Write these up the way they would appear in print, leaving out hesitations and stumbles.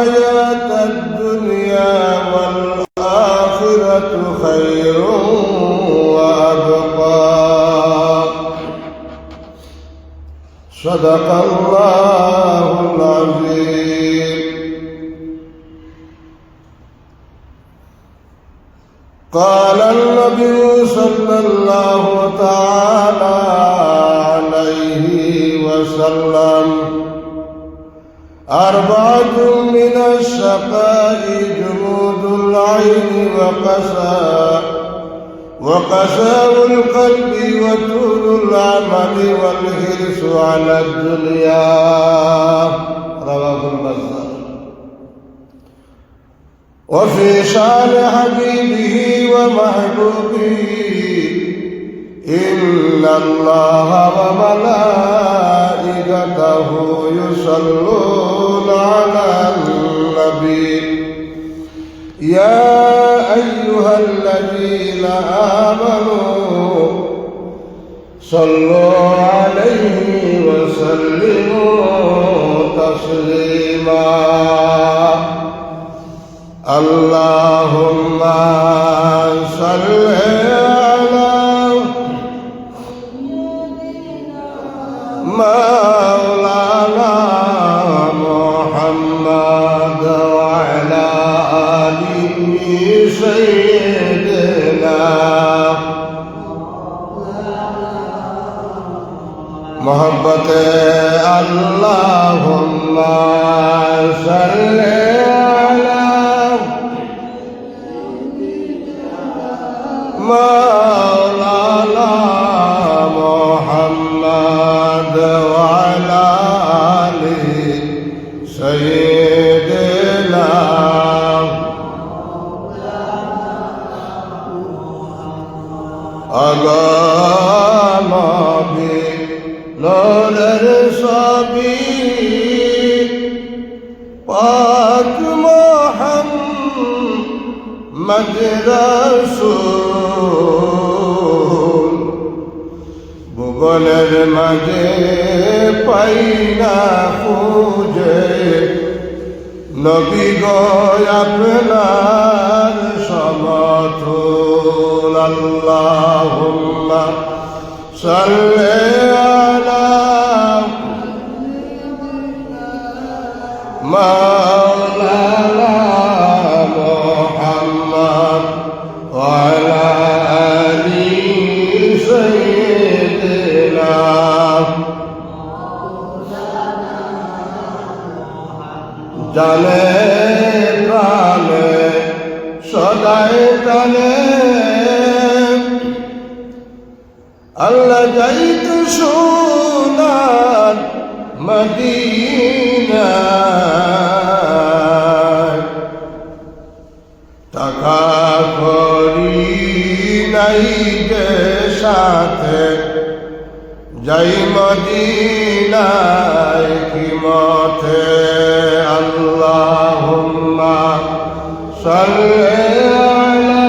الحياة الدنيا والآخرة خير وأبقى. صدق الله العظيم. قال النبي صلى الله تعالى عليه وسلم: أربعة من الشقاء جمود العين وقساء القلب وطول العمل والحرص على الدنيا. رواه البزار. وفي شان حبيبه ومحبوبه: إن الله وملائكته يصلون على النبي يا أيها الذين آمنوا صلوا عليه وسلموا تسليما. اللهم صل على مولانا محمد وعلى آله سيدنا محبت. اللهم صل مولانا محمد وعلى آله سيدنا. أغاني نور صبي پاک محمد رسول ভুবনের মাঝে পাই না খুঁজে নবী গো আপনার সমতুল। আল্লাহুম্মা সাল্লি আলা মাওলানা মুহাম্মদ ওয়া আলা আলি সাইয়্যিদিনা। জানে প্রাণে সদাই প্রাণে আল্লাহ যাইতে সোনার মদিনা। টাকা করি নাই যে সাথে যাই মদিনায় কি মতে। আল্লাহুম্মা সাল্লি আলা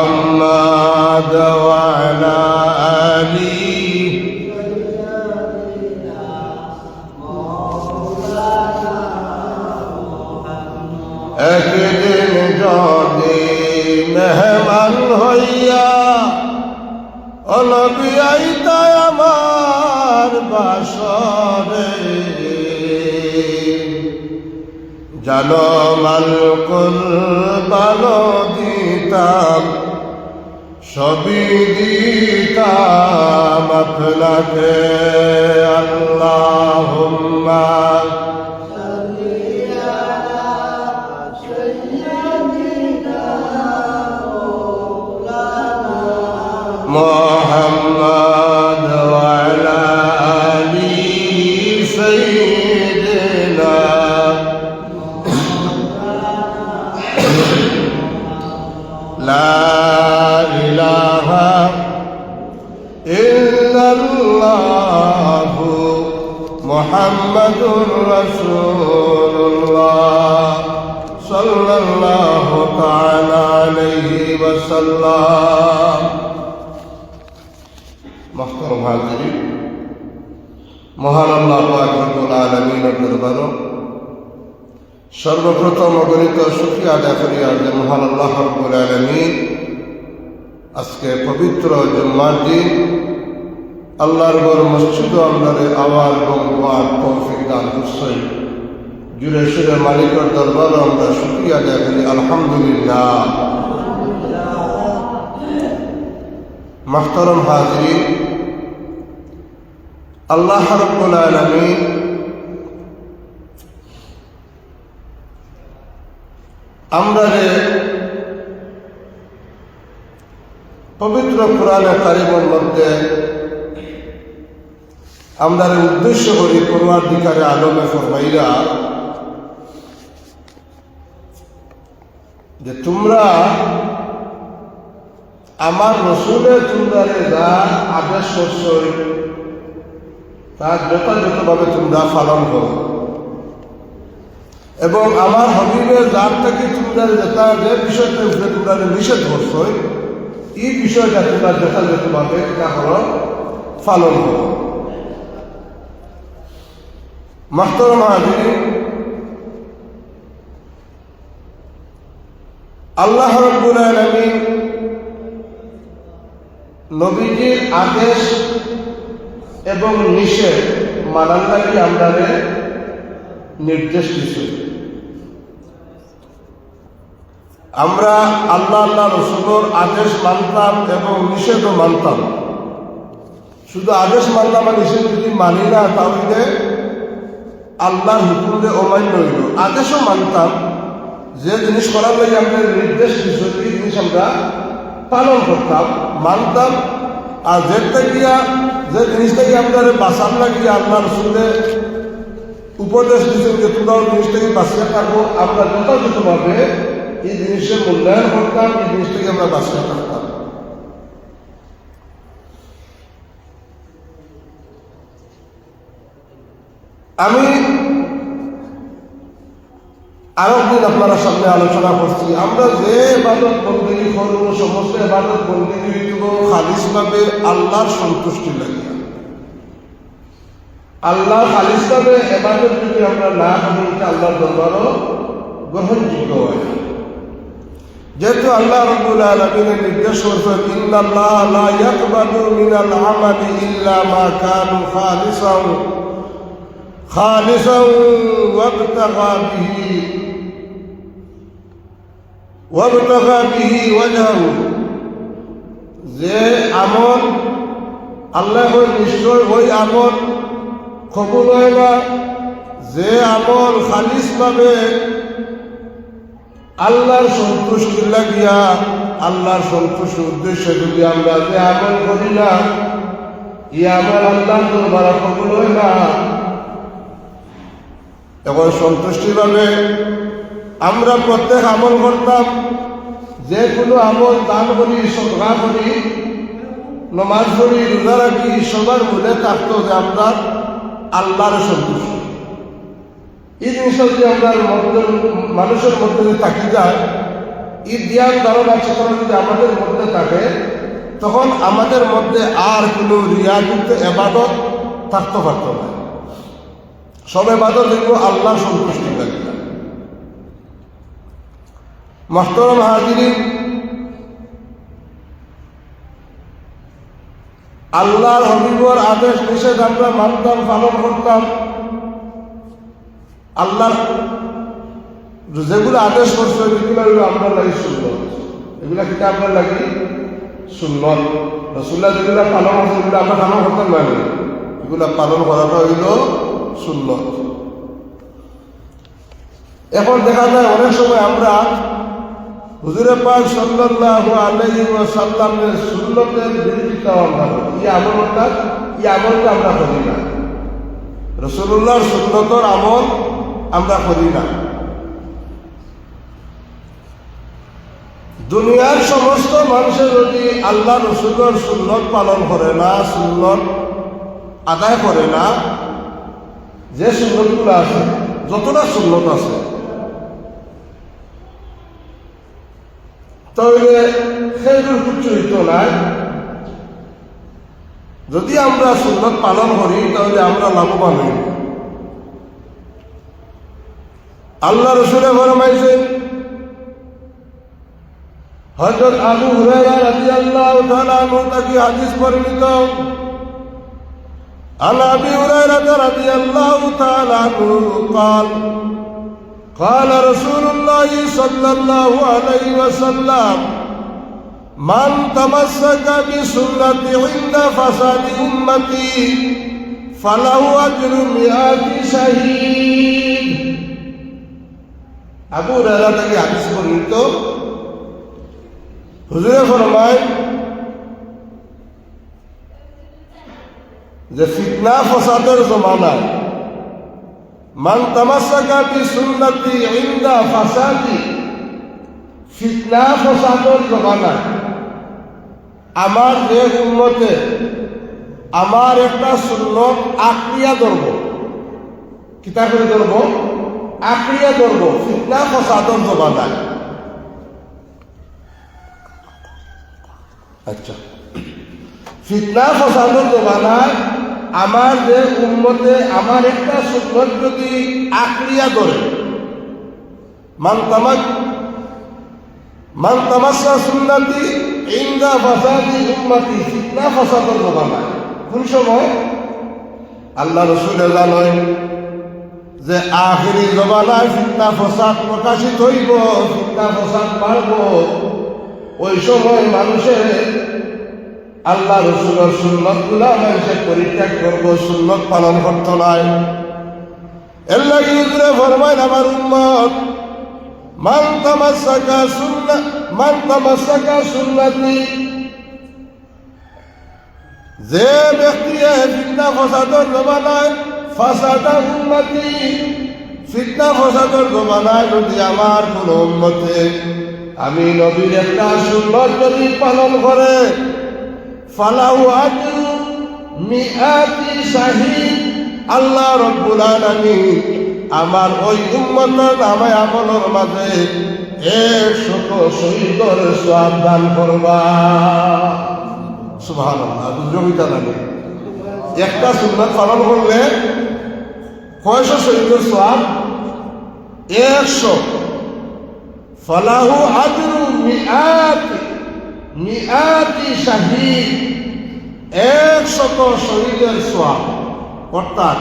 মুহাম্মদ ওয়া আলা আলি। একদিন যদি মেহমান হইয়া ও নবী আইতা আমার বাসরে, জানো মাল কুরবান দিতাম সবই দিতাম আপনাকে। আল্লাহুম্মা محمد وعلى آل سيدنا. لا إله إلا الله محمد رسول الله صلى الله تعالى عليه وسلم. মুহতারাম হাজিরিন, মহান আল্লাহ পাক রব্বুল আলামিনের দরবারে সর্বপ্রথম অগণিত শুকরিয়া আদায় করি যে মহান আল্লাহ রব্বুল আলামিন আজকে পবিত্র জুম্মার দিন আল্লাহর ঘর মসজিদ আমরারে আওয়াজ এবং দোয়ার তৌফিক দান করছেন। জুড়ে সুরে মালিকের দরবারে আমরা শুকরিয়া আদায় করি আলহামদুলিল্লাহ। মুহতারাম হাজিরিন, আল্লাহ রাব্বুল আলামিন আমরারে পবিত্র কোরআনে কারিমের মধ্যে আমরারে উদ্দেশ্য করি পরওয়ারদিগারে আলমে ফরমাইরা যে তোমরা আমার রসুলের তোমরারে যা আদেশ করছো তা যথাযথভাবে তোমরা পালন করো এবং আমার হবিবের যার থেকে তোমরা যে বিষয়টা উপরে তোমরা নিষেধ করছো এই বিষয়টা তোমরা যথাযথভাবে তা হলো পালন করো। মুহতারাম হাজিরিন, আল্লাহ রাব্বুল আলামিন নবীজির আদেশ এবং নিষেধ মানার লাগি আমরারে নির্দেশ দিছে। আমরা আল্লাহ রসুলের আদেশ মানতাম এবং নিষেধও মানতাম। শুধু আদেশ মানলাম আর নিষেধ যদি মানি না তাহলে আল্লাহর হুকুমে অমান্য হইল। আদেশও মানতাম, যে জিনিস করার লাগে আমাদের নির্দেশ দিছে এই জিনিস আমরা পালন করতাম, মানতাম। আর যে জিনিসটাকে আপনার বাঁচার লাগিয়ে আল্লাহ রসুলে উপদেশ দিচ্ছেন যে তোমরাও জিনিসটাকে বাঁচিয়ে থাকবো, আমরা যথাযথভাবে এই জিনিসের মূল্যায়ন করতাম, এই জিনিসটাকে আমরা বাঁচিয়ে থাকতাম। আমি আরো দিন আপনারা সামনে আলোচনা করছি, আমরা যে ইবাদত বন্দেগী করবো সমস্ত ইবাদত বন্দেগী হইব খালিসভাবে আল্লাহর সন্তুষ্টি লাগে। আল্লাহ খালিসভাবে ইবাদত যদি আমরা না করি আল্লাহর দরবারও গ্রহণযোগ্য হয়। যেহেতু আল্লাহ রাব্বুল আলামিনের নির্দেশ করছেন ইন্নাল্লাহ লা ইয়াকবালু মিনাল আমালি ইল্লা মা কানু খালিসান ওয়াবতাগা বিহি ওয়াজহাহু, যে আমল আল্লাহ নিশ্চয় ওই আমল কবুল হয় না যে আমল খালিসভাবে আল্লাহর সন্তুষ্টি লাগিয়া আল্লাহর সন্তুষ্টির উদ্দেশ্যে যদি আমরা যে আমল করি না এই আমল আল্লাহর দরবারে কবুল হয় না। এখন সন্তুষ্টিভাবে আমরা প্রত্যেক আমল করতাম, যে কোনো আমল দান করি, সদকা করি, নমাজ পড়ি, রোজা রাখি, সবার মনে থাকতো যে আমরা আল্লাহর সন্তুষ্টি। এই জিনিসটা যদি আমরা মানুষের মধ্যে যদি থাকি যায়, এই জ্ঞান ধারণা চেতনা যদি আমাদের মধ্যে থাকে, তখন আমাদের মধ্যে আর কোনো রিয়াযুক্ত ইবাদত থাকতে পারত না। সব ইবাদত দেখবো আল্লাহর সন্তুষ্টি লাগে। মুহতারাম হাজিরিন, আল্লাহর হবিবর আদেশ নিষেধ আমরা মানতাম, পালন করতাম। আল্লাহর যেগুলো আদেশ করছে এগুলো হলো আমরা লাগি সুন্নত, এগুলা কিন্তু আমরা লাগি সুন্নত। রাসূলুল্লাহ যেগুলা পালন করছে এগুলো আমরা পালন করতাম না, এগুলা পালন করাটা হইল সুন্নত। এখন দেখা যায় অনেক সময় আমরা হুজুরে পাক সাল্লাল্লাহু আলাইহি ওয়াসাল্লামের সুন্নতের বিরোধিতা আমরা করি। এই আমলটা আমরা করি না, রাসূলুল্লাহর সুন্নতের আমল আমরা করি না। দুনিয়ার সমস্ত মানুষের যদি আল্লাহ রসুলের সুন্নত পালন করে না, সুন্নত আদায় করে না, যে সুন্নতগুলো আছে, যতটা সুন্নত আছে, তাহলে খেজুর কিচ্ছু হইতো না। যদি আমরা সুন্নত পালন করি তাহলে আমরা লাভবান হই। আল্লাহ রসুলে ফরমাইছেন, হযরত আবু হুরায়রা রাদিয়াল্লাহু তাআলা আনহু থেকে হাদিস বর্ণিত, আন আবি হুরায়রা রাদিয়াল্লাহু তাআলা আনহু قال قال رسول الله صلى الله عليه وسلم من تمسك بسنتي عند فساد امتي فله اجر 100 شهيد। আবু হুরায়রা থেকে হাদিস বর্ণিত, হুজুরে ফরমায় যে ফিতনা ফসাদের জমানায় মান তামাসসাকা বিসুন্নতি ইনদা ফাসাদি, ফিতনা ফসাদের জমানায় আমার যে উম্মতে আমার একটা সুন্নত আঁকড়িয়া ধরব, কিতা করে ধরব? আঁকড়িয়া ধরব ফিতনা ফসাদের জমানায়। আচ্ছা, ফিতনা ফসাদের জমানায় আমার যে উম্মতে আমার একটা সুন্নত যদি আঁকড়িয়া ধরে, মান তামাসসা সুন্নতি ইনদা ফাসাদি উম্মতি, ফিতনা ফসাদের জমানায় কোন সময়? আল্লাহ রসুল জানেন যে আখিরি জমানায় ফিতনা ফসাদ প্রকাশিত হইব, ফিতনা ফসাদ বাড়ব। ওই সময় মানুষের আল্লাহ রসুলের সুন্নত গুলা মানুষের পরিত্যাগ করবো, সুন্নত পালন করত নাই। এর লাগি হুজুরে ফরমায় আমার উম্মত মান তামাসসাকা সুন্নতি, যে ব্যক্তি ফিতনা ফসাদের জমানায় ফাসাদা উম্মতি, ফিতনা ফসাদের জমানায় যদি আমার কোন উম্মতে আমি নবীর একটা সুন্নত যদি পালন করে, ফালাহু আজরু 100 শাহীদ, আল্লাহ রাব্বুল আলামিন আমার ওই উম্মতের নামে আমলের মাঝে 100 শহীদের সওয়াব দান করবা। সুবহানাল্লাহ, বুঝতে লাগে একটা সুন্নাত পালন করলে কয়শো শহীদের সওয়াব? 100। ফালাহু আজরু 100 শাহীদ, 100 শহীদের সওয়াব। অর্থাৎ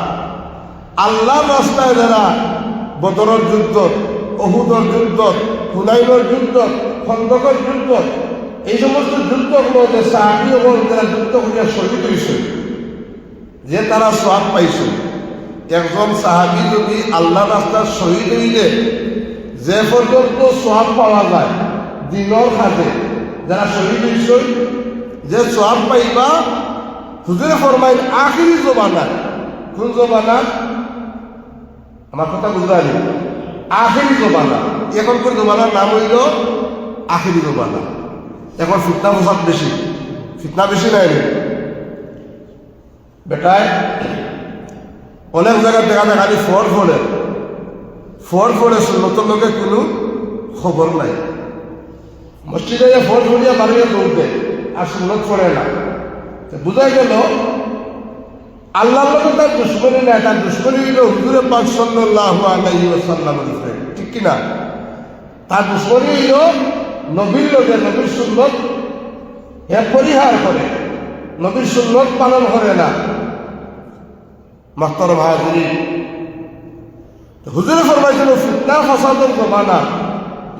আল্লাহর রাস্তায় যারা বদরের যুদ্ধ, উহুদের যুদ্ধ, হুনাইনের যুদ্ধ, খন্দকের যুদ্ধ, এই সমস্ত যুদ্ধগুলো যে সাহাবীগণ যারা যুদ্ধ করিয়া শহীদ হয়েছে, যে তারা সওয়াব পাইছে। একজন সাহাবী যদি আল্লাহর রাস্তায় শহীদ হইলে যে পর্যন্ত সওয়াব পাওয়া যায় দিনের কাজে, যারা শহীদ হয়েছে যে সওয়াব পাইবা, হুজুরে ফরমাইন আখিরি জমানায়। কোন জমানা? আমার কথা বুঝলাম, আখিরি জমানা। এখনকার জমানার নাম হইল আখিরি জমানা। এখন ফিতনা ফসাদ বেশি, ফিতনা বেশি নাই বেটায়। অনেক জায়গায় দেখা যায় খালি ফোর ফোরে সুন্নতের লোকে কোনো খবর নাই। মসজিদে ফোর ফরিয়া বাড়িয়ে দৌড়বে আর সুন্নত পড়ে না। বুঝাই গেল আল্লাহর লোকে তার দুশ্মনী নাই, তার দুশ্মনী হইল হুজুরে পাক সাল্লাল্লাহু আলাইহি ওয়াসাল্লামের উপরে, ঠিক কিনা? তার দুশ্মনী হইল নবীর লোকে, নবীর সুন্নত হে পরিহার করে, নবীর সুন্নত পালন করে না। মাহতারাম হাজিরিন, হুজুরে ফরমাইছিল ফিতনা ফাসাদের জমানা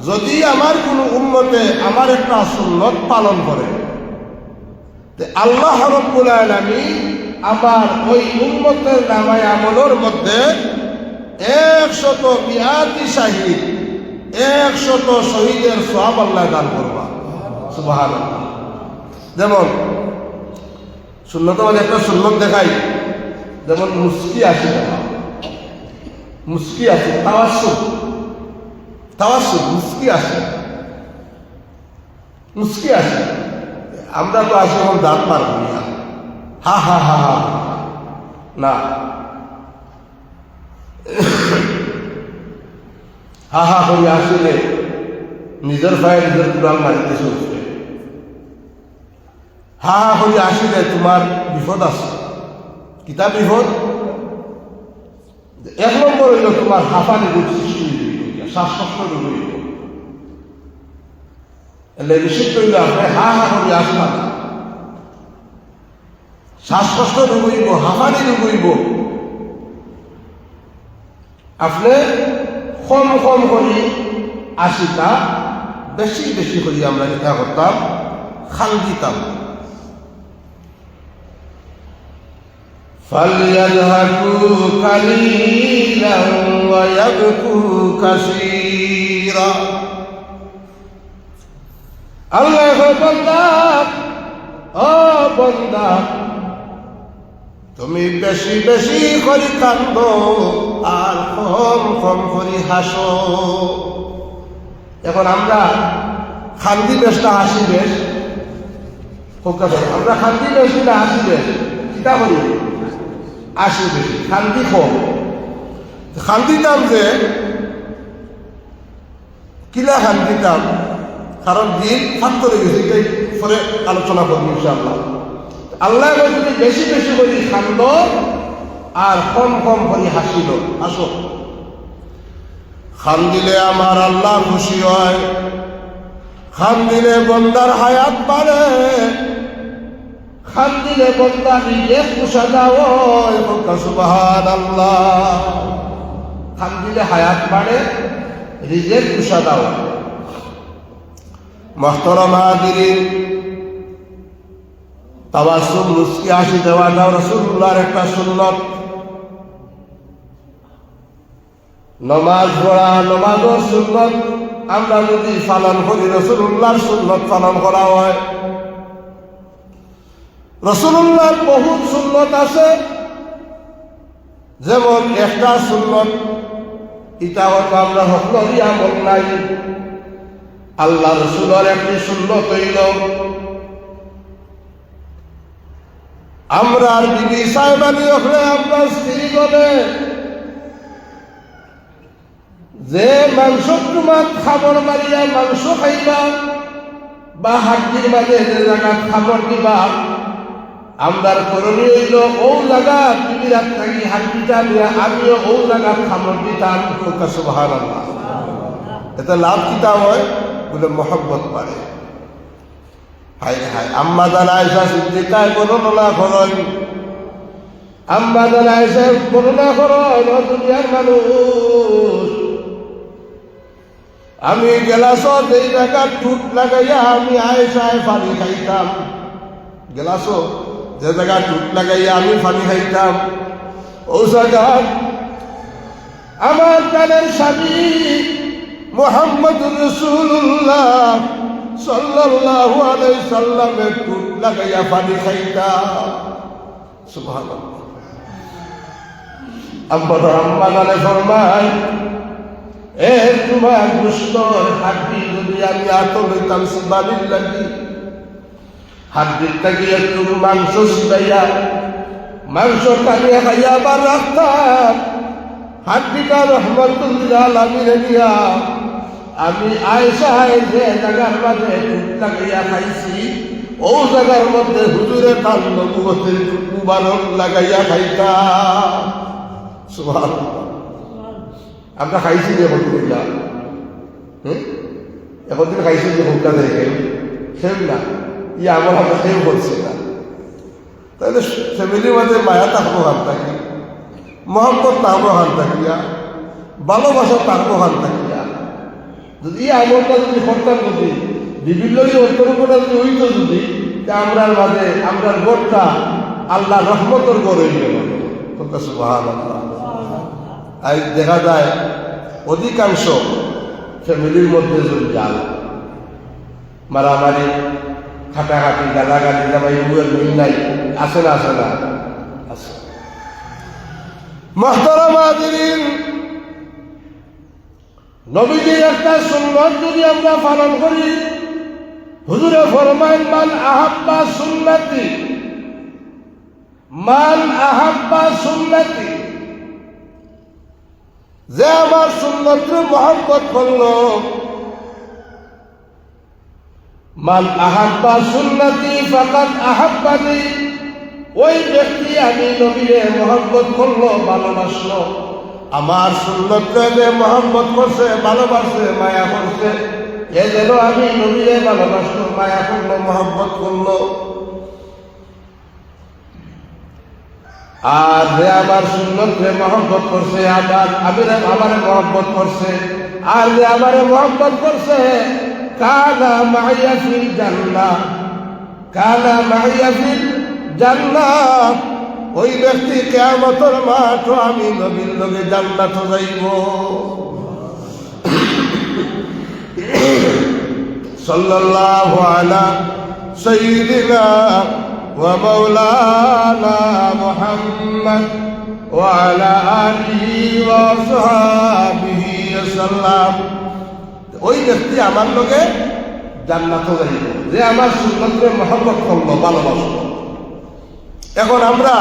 যদি আমার কোনো উম্মতে আমার একটা সুন্নত পালন করে, আল্লাহ রাব্বুল আলামিন আমার ওই উম্মতের নামায় আমলের মধ্যে 100 শাহীদ, 100 শহীদের সওয়াব আল্লাহ দান করবা। সুবহানাল্লাহ। যেমন সুন্নত মানে একটা সুন্নত দেখাই, যেমন মুস্কি আসে, মুস্কি আসে, তাওয়াসসুল মুস্কি আসে, মুস্কি আসে। আমরা তো আসলে এখন দাঁত পারবো না, হা হা হা হা না, হা হা করে আসলে নিজের ভাই নিজের কুড়াল মারিতে চলছে। হা হা করে আসিলে তোমার বিপদ আছে। কিতা বিপদ? এক নম্বর হইল তোমার হাঁফানি রোগ সৃষ্টি হইল, শ্বাসকষ্ট রোগ হইল। এলে নিষিদ্ধ হইল আপনি হা হা করে আসবা না। শ্বাসকষ্ট রোগ হইব, হাঁফানি রোগ হইব। আপনি কম কম করে আসিতা, বেশি বেশি করে আমরা যেটা করতাম খাল দিতাম। فَلْيَضْحَكُوا قَلِيلًا وَيَبْكُوا كَثِيرًا। আল্লাহ বান্দা, ও বান্দা, তুমি বেশি বেশি করে কান্দো আর কম কম করে হাসো। এখন আমরা খান্দি বেশ না হাসি বেশ? আমরা খান্দি বেশ না হাসি বেশ? কিতা করি? আসি বেশি, খান্দি কম। খান্দিতাম যে কিলা খান্দিতাম, কারণ দিন ফাঁক করে গেছে, এটাই পরে আলোচনা করবো ইনশাআল্লাহ। আল্লাহ যদি বেশি বেশি করে খান্দ আর কম কম করে হাসিল, আসো। খান দিলে আমার আল্লাহ খুশি হয়, খান দিলে বন্দার হায়াত বাড়ে, খান দিলে বন্দা রিজেক কুশাদা হয়। সুবহানাল্লাহ। খান দিলে হায়াত বাড়ে, রিজেক কুশাদা হয়। মুহতারাম হাজিরিন, তাওয়াসসুল মুস্কি হাসি দেওয়াটাও রাসূলুল্লাহর একটা সুন্নত। নমাজ পড়া, নমাজের সুন্নত আমরা যদি পালন করি, রাসূলুল্লাহর সুন্নত পালন করা হয়। রাসূলুল্লাহর বহুত সুন্নত আছে, যেমন একটা সুন্নত এটা হয়তো আমরা সকলেরই আমল নাই। আল্লাহ রাসূলের একটি সুন্নত হইল আমরা বিবি সাহেবানি হলে আমরা স্ত্রী গলে যে মাংস তোমার খাবার মারিয়া মাংস খাইবা বা হাড্ডির মাঝে যে জায়গা খাবার দিবা, আমরার করণীয় হইল ও জায়গা বিবির হাত থাকি হাড্ডিটা নিয়ে আমিও ও জায়গা খাবার দিতাম। সুবহানাল্লাহ। এতে লাভ কিতা হয় বলে মহব্বত বাড়ে। হায় হায়, আম্মা জান আয়েশা সিদ্দিকায় বর্ণনা করেন, আম্মা জান আয়েশা বর্ণনা করেন, ও দুনিয়ার মানুষ, আমি গেলাসত এই জায়গা ঠুট লাগাইয়া আমি আয়েশায় পানি খাইতাম। গেলাসো যে জায়গা ঠুট লাগাইয়া আমি পানি খাইতাম, ও জায়গা আমার প্রাণের স্বামী মুহাম্মদুর রাসূলুল্লাহ সাল্লাল্লাহু আলাইহি সাল্লামের ঠুট লাগাইয়া পানি খাইতাম। সুবহানাল্লাহ। আম্মা জানে ফরমায়, এ তোমার দুষ্টর হাড্ডি যদি আমি আত লইতাম সুবহানাল্লাহি, হাড্ডির থেকে একটু মাংস সিবাইয়া মাংস টানিয়া খাইয়া আবার রাখতাম, হাড্ডিটা রহমতুল্লিল আলামিনে দিয়া আমি আয়েশায় যে জায়গার মাঝে ঠুট লাগাইয়া খাইছি, ও জায়গার মধ্যে হুজুরে তার নবুয়তের মুবারক লাগাইয়া খাইতাম। সুবহানাল্লাহ। আমরা খাইছি যে বন্ধুরা, এখন দিন খাইছি যে ভোগটা দেখে সেম না, ই আমার হাতে সেম করছে না। তাহলে ফ্যামিলির মধ্যে মায়া থাকবো হাত থাকি, মহব্বত থাকবো হাত থাকিয়া, ভালোবাসা থাকবো হাত থাকিয়া। যদি আমলটা যদি করতাম, যদি বিভিন্ন অন্তর্গতা যদি হইত, যদি আমরার মাঝে আমরার গোটটা আল্লাহ রহমতর গড়ে গেল। সুবহানাল্লাহ। আজ দেখা যায় অধিকাংশ ফ্যামিলির মধ্যে যদি জাল মারামারি, খাটাখাটি, গালাগালি, জামাই বুয়ের মিল নাই, আসে না? আসে না? আছে। মুহতারাম হাজিরিন, নবীজির একটা সুন্নত যদি আমরা পালন করি, হুজুরে ফরমায়েন, মান আহাব্বা সুন্নতি, মান আহাব্বা সুন্নতি, যে আমার সুন্নতের মহব্বত করল, মান আহাব্বা সুন্নতি ফাকাদ আহাব্বানি, ওই ব্যক্তি আমি নবীরে মহব্বত করলো, ভালোবাসলো। আমার সুন্নতকে মহব্বত করছে, ভালোবাসছে, মায়া করছে, এ যেন আমি নবীরে ভালোবাসলো, মায়া করলো, মহব্বত করলো। আর যে আমার সুন্নতকে মহব্বত করছে, আমারে মহব্বত করছে, আর যে আমারে মহব্বত করছে, কানা মাইয়া ফিল জান্নাহ, কানা মাইয়া ফিল জান্নাহ, ওই ব্যক্তি কিয়ামতের মাঠ আমি নবীর লগে জান্নাত যাইব। সাল্লাল্লাহু আলা সাইয়্যিদিনা ওয়া মাওলানা মুহাম্মদ ওয়া আলা আলিহি ওয়া সাহবিহি সাল্লাম। ওই ব্যক্তি আমার লগে জান্নাত যাইব, যে আমার সুন্নতকে মহব্বত করলো, ভালোবাসলো। এখন আমরা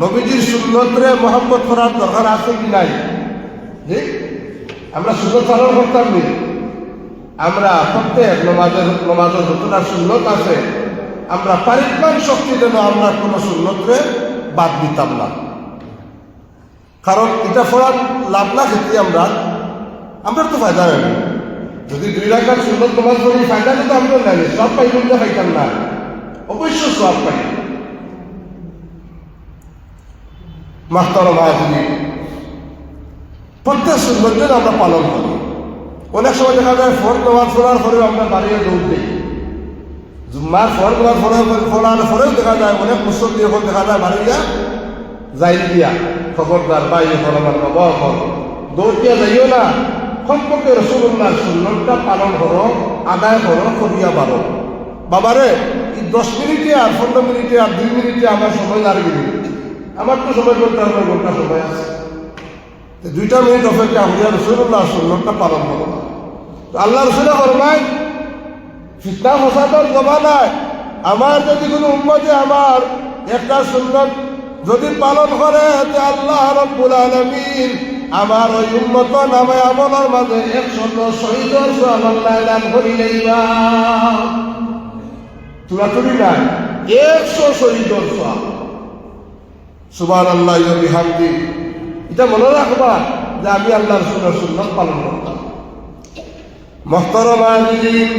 নবীজির সুন্নতরে মহব্বত করার দরকার আছে কি নাই? আমরা সুন্নত পালন করতাম নি? আমরা প্রত্যেক নমাজের যতটা সুন্নত আছে, আমরা পারিমাণ শক্তি যেন আমরা কোনো সুন্নতরে বাদ দিতাম না। কারণ এটা ফলার লাভ না ক্ষেত্রে আমরা তো ফায়দা নেই। যদি 2 রাকাত সুন্নত নামাজ পড়ি, ফায়দা তো আমরা নেই, সব পাই বলতে পাইতাম না, অবশ্য সব পাই। মাহতারাম হাজিরিন, প্রত্যেক সুন্নতকে আমরা পালন করি। অনেক সময় দেখা যায় ফরজ নামাজ পড়ার পরেও আমরা বাড়িয়ে দৌড় দিই। জুম্মার ফরজ নামাজ পড়ার পরেও দেখা যায় অনেক মুসল্লি এখন দেখা যায় বাড়িয়া যাই দিয়া, খবরদার ভাই এখন আমার বাবা এখন দৌড় দিয়া যাইও না, কমপক্ষে রাসূলুল্লাহর সুন্নতটা পালন করো, আদায় করো, করিয়া পারো। বাবারে এই 10 মিনিটে আর 15 মিনিটে আর 2 মিনিটে আমার সময় লাগবে, আমার তো সময় বলতে হবে, ঘন্টা সময় আছে, 2টা মিনিট অপেক্ষা হইয়া রাসূলুল্লাহর সুন্নতটা পালন করো। তো আল্লাহ রাসূল ফরমায়, ফিতনা ফাসাদের জমানায় আমার যদি কোনো উম্মতে আমার একটা সুন্নত যদি পালন করে, তে আল্লাহ রাব্বুল আলামিন আমার ওই উম্মত নামে আমলের মাঝে 100 শহীদের সওয়াব আল্লাহ দান করিলেইবা। তুলাতুলি নাই, 100 শহীদের সওয়াব। সুবহানাল্লাহি ওয়া বিহামদি। এটা মনে রাখবা যে আমি আল্লাহর সুন্নাত পালন করতাম। মুহতারাম হাজিরিন,